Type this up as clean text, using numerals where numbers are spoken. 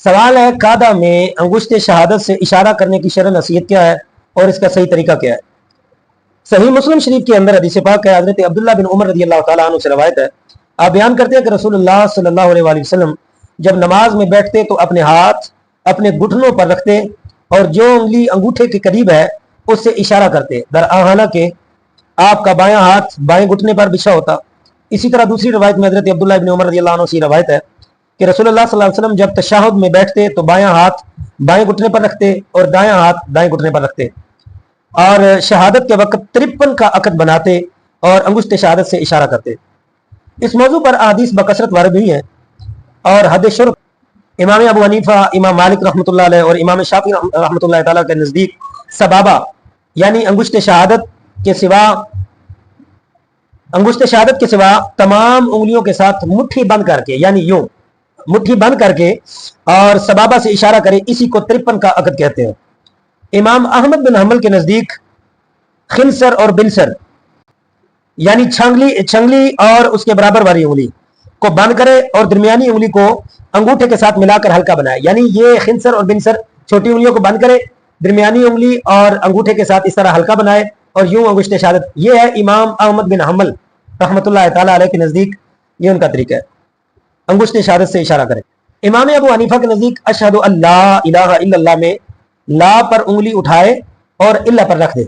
سوال ہے قادہ میں انگشت شہادت سے اشارہ کرنے کی شرع نصیحت کیا ہے اور اس کا صحیح طریقہ کیا ہے؟ صحیح مسلم شریف کے اندر حدیث پاک ہے، حضرت عبداللہ بن عمر رضی اللہ تعالیٰ عنہ سے روایت ہے، آپ بیان کرتے ہیں کہ رسول اللہ صلی اللہ علیہ وآلہ وسلم جب نماز میں بیٹھتے تو اپنے ہاتھ اپنے گھٹنوں پر رکھتے اور جو انگلی انگوٹھے کے قریب ہے اس سے اشارہ کرتے، حالانکہ آپ کا بایاں ہاتھ بائیں گھٹنے پر بچھا ہوتا۔ اسی طرح دوسری روایت میں حضرت عبداللہ بن عمر رضی اللہ عنہ سے روایت ہے کہ رسول اللہ صلی اللہ علیہ وسلم جب تشہد میں بیٹھتے تو بایاں ہاتھ بائیں گھٹنے پر رکھتے اور دایاں ہاتھ دائیں گھٹنے پر رکھتے، اور شہادت کے وقت 53 کا عقد بناتے اور انگشت شہادت سے اشارہ کرتے۔ اس موضوع پر احادیث بکثرت وارد ہوئی ہیں، اور حد شرط امام ابو حنیفہ، امام مالک رحمۃ اللہ علیہ اور امام شافعی رحمۃ اللہ تعالیٰ کے نزدیک سبابہ یعنی انگشت شہادت کے سوا تمام انگلیوں کے ساتھ مٹھی بند کر کے، یعنی یوں مٹھی بند کر کے اور سبابہ سے اشارہ کرے، اسی کو 53 کا عقد کہتے ہیں۔ امام احمد بن حنبل کے نزدیک خنصر اور بنصر یعنی چھنگلی اور اس کے برابر والی انگلی کو بند کرے اور درمیانی انگلی کو انگوٹھے کے ساتھ ملا کر ہلکا بنائے، یعنی یہ خنصر اور بنصر چھوٹی انگلیوں کو بند کرے، درمیانی انگلی اور انگوٹھے کے ساتھ اس طرح ہلکا بنائے اور یوں انگشت شہادت۔ یہ ہے امام احمد بن حنبل رحمۃ اللہ تعالیٰ علیہ کے نزدیک، یہ ان کا طریقہ ہے، انگشت شہادت سے اشارہ کرے۔ امام ابو حنیفہ کے نزدیک اشہد ان لا الہ الا اللہ میں لا پر انگلی اٹھائے اور الا پر رکھ دے،